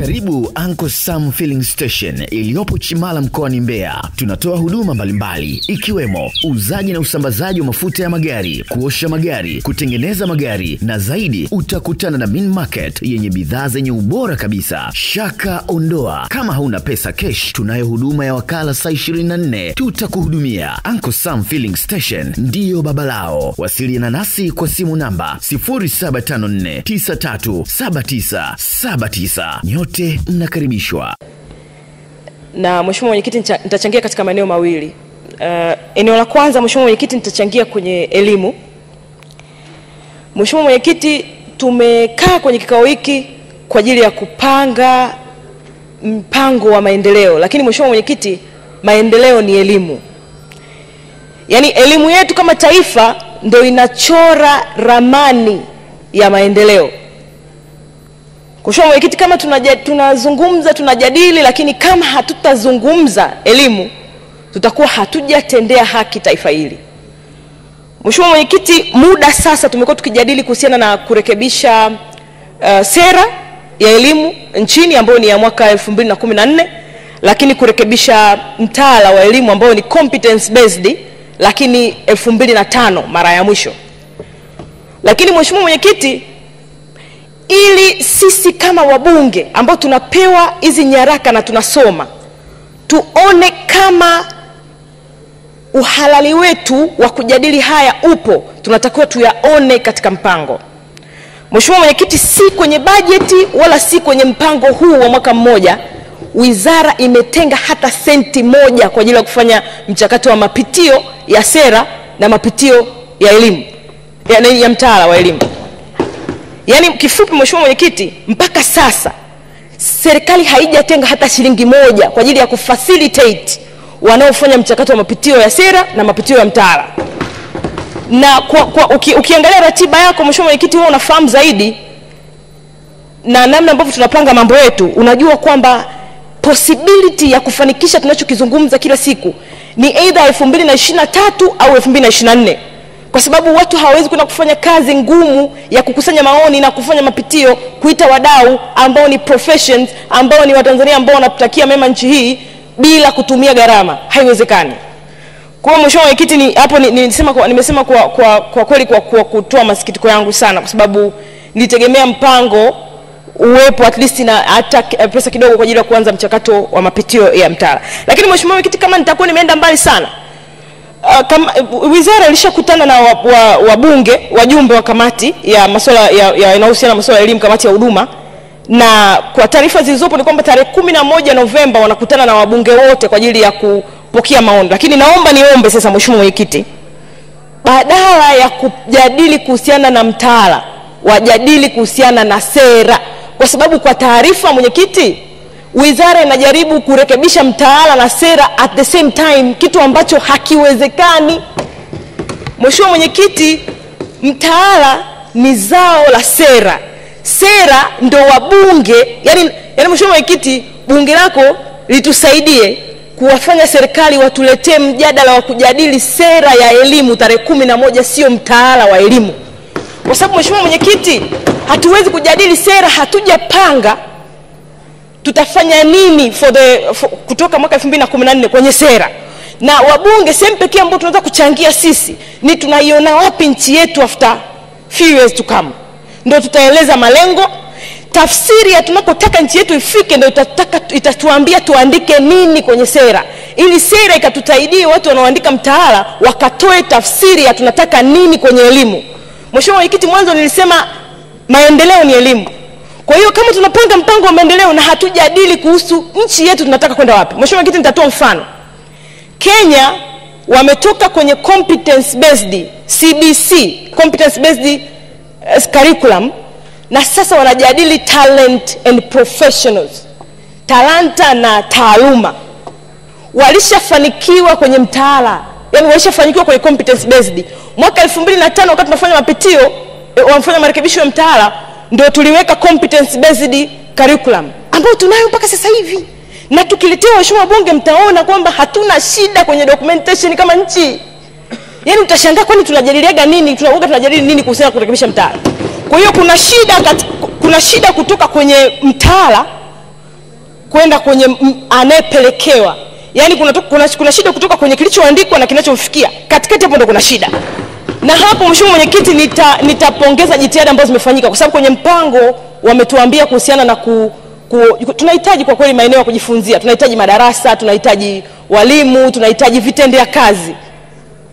Karibu Uncle Sam Filling Station iliyopo Chimala mkoani Mbeya. Tunatoa huduma mbalimbali ikiwemo uuzaji na usambazaji wa mafuta ya magari, kuosha magari, kutengeneza magari na zaidi. Utakutana na Min Market yenye bidhaa zenye ubora kabisa. Shaka ondoa. Kama hauna pesa cash, tunayo huduma ya wakala saa 24. Tutakuhudumia. Uncle Sam Filling Station ndiyo baba lao. Wasiliana nasi kwa simu namba 0754937979. Nyote mnakaribishwa. Na mheshimiwa mwenyekiti, nitachangia katika maeneo mawili. Eneo la kwanza, mheshimiwa mwenyekiti, nitachangia kwenye elimu. Mheshimiwa mwenyekiti, tumekaa kwenye kikao hiki kwa ajili ya kupanga mpango wa maendeleo, lakini mheshimiwa mwenyekiti, maendeleo ni elimu. Yaani elimu yetu kama taifa ndio inachora ramani ya maendeleo. Mheshimiwa mwenyekiti, kama tunazungumza, tunajadili, lakini kama hatutazungumza elimu, tutakuwa hatujatendea haki taifa hili. Mheshimiwa mwenyekiti, muda sasa tumekuwa tukijadili kuhusiana na kurekebisha sera ya elimu nchini ambayo ni ya mwaka 2014, lakini kurekebisha mtaala wa elimu ambao ni competence based, lakini 2005 mara ya mwisho. Lakini mheshimiwa mwenyekiti, ili sisi kama wabunge ambao tunapewa hizi nyaraka na tunasoma, tuone kama uhalali wetu wa kujadili haya upo, tunatakiwa tuyaone katika mpango. Mheshimiwa mwenyekiti, si kwenye bajeti wala si kwenye mpango huu wa mwaka mmoja wizara imetenga hata senti moja kwa ajili ya kufanya mchakato wa mapitio ya sera na mapitio ya elimu, ya mtaala wa elimu. Yaani kifupi mheshimiwa mwenyekiti, mpaka sasa serikali haijatenga hata shilingi moja kwa ajili ya kufacilitate wanaofanya mchakato wa mapitio ya sera na mapitio ya mtaala. Na ukiangalia ratiba yako mheshimiwa mwenyekiti, wewe unafahamu zaidi na namna ambavyo tunapanga mambo yetu, unajua kwamba possibility ya kufanikisha tunachokizungumza kila siku ni either 2023 au 2024. Kwa sababu watu hawawezi kwenda kufanya kazi ngumu ya kukusanya maoni na kufanya mapitio, kuita wadau ambao ni professions, ambao ni Watanzania ambao wanatakia mema nchi hii bila kutumia gharama. Haiwezekani. Kwa hiyo mheshimiwa mwenyekiti, ni hapo nimesema kwa kweli kwa kutoa masikitiko yangu sana, kwa sababu nilitegemea mpango uwepo at least na hata pesa kidogo kwa ajili ya kuanza mchakato wa mapitio ya mtaala. Lakini mheshimiwa mwenyekiti, kama nitakuwa nimeenda mbali sana, kama wizara ilishakutana na wabunge, wajumbe wa kamati ya masuala yanayohusiana na masuala ya elimu, kamati ya huduma, na kwa taarifa zilizopo ni kwamba tarehe 11 Novemba wanakutana na wabunge wote kwa ajili ya kupokea maoni. Lakini naomba niombe sasa mheshimiwa mwenyekiti, badala ya kujadili kuhusiana na mtaala, wajadili kuhusiana na sera, kwa sababu kwa taarifa mwenyekiti, wizara inajaribu kurekebisha mtaala na sera at the same time, kitu ambacho hakiwezekani. Mheshimiwa mwenyekiti, mtaala ni zao la sera. Sera ndo wabunge, yani mheshimiwa mwenyekiti, bunge lako litusaidie kuwafanya serikali watuletee mjadala wa kujadili sera ya elimu tarehe 11, sio mtaala wa elimu. Kwa sababu mheshimiwa mwenyekiti, hatuwezi kujadili sera hatujapanga tutafanya nini kutoka mwaka 2014 kwenye sera. Na wabunge sehemu pekee ambao tunaweza kuchangia sisi ni tunaiona wapi nchi yetu after few years to come. Ndio tutaeleza malengo, tafsiri ya tunakotaka nchi yetu ifike, ndio itatuambia tuandike nini kwenye sera, ili sera ikatusaidie watu wanaoandika mtaala wakatoe tafsiri ya tunataka nini kwenye elimu. Mheshimiwa mwenyekiti, mwanzo nilisema maendeleo ni elimu. Kwa hiyo kama tunapanga mpango wa maendeleo na hatujadili kuhusu nchi yetu tunataka kwenda wapi. Mheshimiwa mwenyekiti, nitatoa mfano. Kenya wametoka kwenye competence based CBC, competence based curriculum, na sasa wanajadili talent and professionals, talanta na taaluma. Walishafanikiwa kwenye mtaala, yani walishafanikiwa kwenye competence based. Mwaka 2005 wakati tunafanya mapitio, wamfanya marekebisho ya mtaala, ndio tuliweka competence based curriculum ambayo tunayo mpaka sasa hivi. Na tukiletea waheshimiwa bunge mtaona kwamba hatuna shida kwenye documentation kama nchi. Yaani utashangaa kwani tunajadiliaga nini? Tunajadili nini kuhusiana kurekebisha mtaala? Kwa hiyo kuna shida kutoka kwenye mtaala kwenda kwenye anayepelekewa. Yaani kuna shida kutoka kwenye kilichoandikwa na kinachomfikia. Katikati hapo ndo kuna shida. Na hapo Mheshimiwa Mwenyekiti nitapongeza jitihada ambazo zimefanyika kwa sababu kwenye mpango wametuambia kuhusiana na tunahitaji kwa kweli maeneo ya kujifunzia. Tunahitaji madarasa, tunahitaji walimu, tunahitaji vitendea kazi.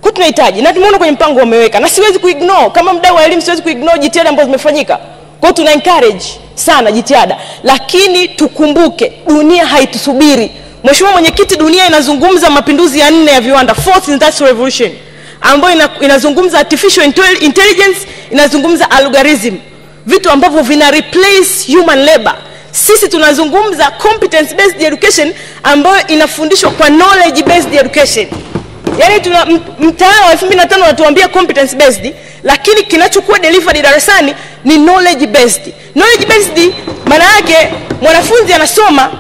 Kwa tunahitaji na tumeona kwenye mpango wameweka. Na siwezi kuignore kama mdau wa elimu, siwezi kuignore jitihada ambazo zimefanyika. Kwa tuna encourage sana jitihada. Lakini tukumbuke dunia haitusubiri. Mheshimiwa Mwenyekiti, dunia inazungumza mapinduzi ya 4 ya viwanda, fourth industrial revolution, ambayo inazungumza artificial intelligence, inazungumza algorithm, vitu ambavyo vina replace human labor. Sisi tunazungumza competence based education ambayo inafundishwa kwa knowledge based education. Yaani mtaala wa 2005 unatuambia competence based, lakini kinachokuwa delivered darasani ni knowledge based. Knowledge based maana yake mwanafunzi anasoma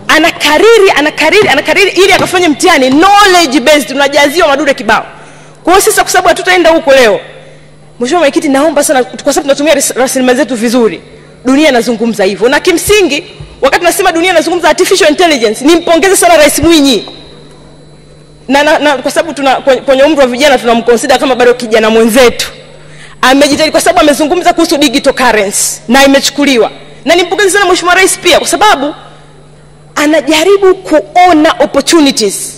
anakariri ili akafanye mtihani. Knowledge based unajaziwa madude kibao. Kwa hiyo sisi kwa sababu hatutaenda huko leo, Mheshimiwa Mwenyekiti, naomba sana kwa sababu tunatumia rasilimali zetu vizuri. Dunia inazungumza hivyo. Na kimsingi wakati nasema dunia inazungumza artificial intelligence, nimpongeze sana Rais Mwinyi. Na kwa sababu kwenye umri wa vijana tunamconsider kama bado kijana mwenzetu. Amejitahidi kwa sababu amezungumza kuhusu digital currency na imechukuliwa. Na nimpongeze sana Mheshimiwa Rais pia kwa sababu anajaribu kuona opportunities.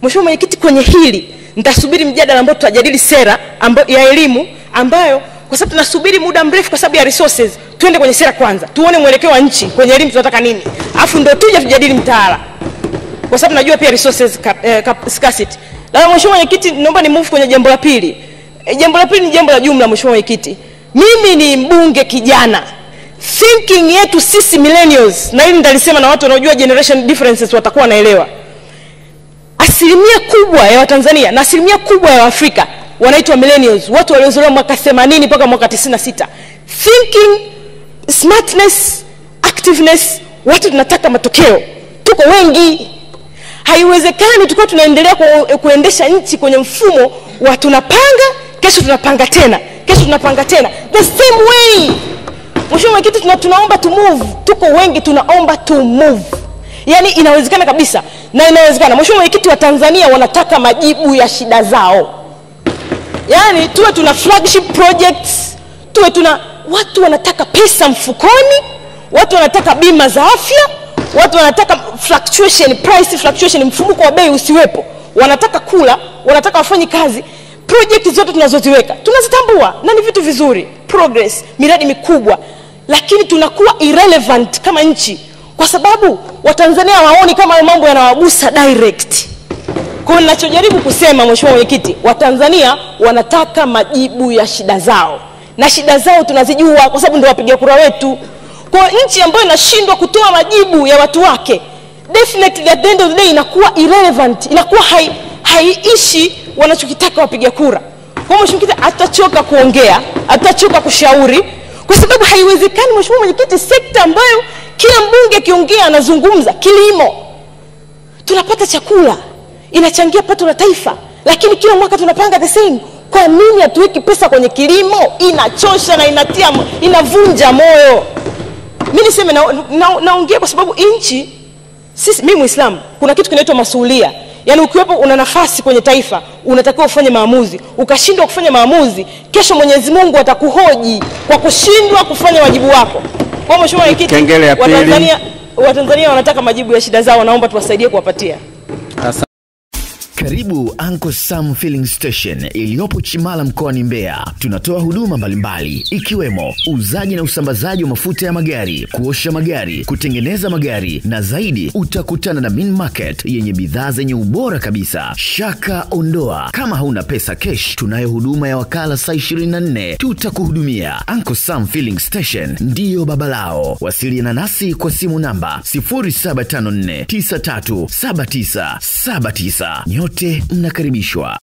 Mheshimiwa Mwenyekiti, kwenye hili nitasubiri mjadala ambao tutajadili sera ya elimu ambayo kwa sababu tunasubiri muda mrefu kwa sababu ya resources. Tuende kwenye sera kwanza, tuone mwelekeo wa nchi kwenye elimu tunataka nini, afu ndio tuje tujadili mtaala, kwa sababu najua pia resources scarcity. Na Mheshimiwa Mwenyekiti, naomba ni move kwenye jambo la pili. Jambo la pili ni jambo la jumla. Mheshimiwa Mwenyekiti, mimi ni mbunge kijana. Thinking yetu sisi millennials, na hili ndalisema na watu wanaojua generation differences watakuwa wanaelewa. Asilimia kubwa ya Watanzania na asilimia kubwa ya Afrika wanaitwa millennials, watu waliozaliwa mwaka 80 mpaka mwaka 96. Thinking, smartness, activeness, watu tunataka matokeo. Tuko wengi. Haiwezekani tukao tunaendelea kuendesha nchi kwenye mfumo wa tunapanga, kesho tunapanga tena, kesho tunapanga tena. The same way. Mheshimiwa Mwenyekiti, tunaomba to move. Tuko wengi tunaomba to move. Yaani inawezekana kabisa na inawezekana. Mheshimiwa Mwenyekiti, wa Tanzania wanataka majibu ya shida zao. Yaani tuwe tuna flagship projects, watu wanataka pesa mfukoni, watu wanataka bima za afya, watu wanataka price fluctuation, mfumuko wa bei usiwepo. Wanataka kula, wanataka wafanye kazi. Project zote tunazoziweka tunazitambua na ni vitu vizuri, progress, miradi mikubwa, lakini tunakuwa irrelevant kama nchi kwa sababu Watanzania waoni kama mambo yanawagusa direct. Kwa ninachojaribu kusema Mheshimiwa Mwenyekiti, Watanzania wanataka majibu ya shida zao. Na shida zao tunazijua kwa sababu ndio wapiga kura wetu. Kwa nchi ambayo inashindwa kutoa majibu ya watu wake, definitely at the end of the day inakuwa irrelevant, inakuwa haiishi wanachokitaka wapiga kura. Kwa Mheshimiwa Mwenyekiti, atachoka kuongea, atachoka kushauri kwa sababu haiwezekani Mheshimiwa Mwenyekiti, sekta ambayo kila mbunge kiongea anazungumza, kilimo. Tunapata chakula, inachangia pato la taifa, lakini kila mwaka tunapanga the same. Kwa nini hatuweki pesa kwenye kilimo? Inachosha na inavunja moyo. Mimi niseme naongea kwa sababu nchi, mimi Muislamu, kuna kitu kinaitwa masuhulia. Yaani ukiwepo una nafasi kwenye taifa, unatakiwa ufanye maamuzi. Ukashindwa kufanya maamuzi, kesho Mwenyezi Mungu atakuhoji kwa kushindwa kufanya wajibu wako. Kwa Mheshimiwa Mwenyekiti, Watanzania wanataka majibu ya shida zao, naomba tuwasaidie kuwapatia. Karibu Uncle Sam Filling Station iliyopo Chimala mkoani Mbeya. Tunatoa huduma mbalimbali ikiwemo uuzaji na usambazaji wa mafuta ya magari, kuosha magari, kutengeneza magari na zaidi. Utakutana na main market yenye bidhaa zenye ubora kabisa. Shaka ondoa. Kama hauna pesa cash, tunayo huduma ya wakala saa 24. Tutakuhudumia. Uncle Sam Filling Station ndiyo baba lao. Wasiliana nasi kwa simu namba 0754937979. Nyote mnakaribishwa.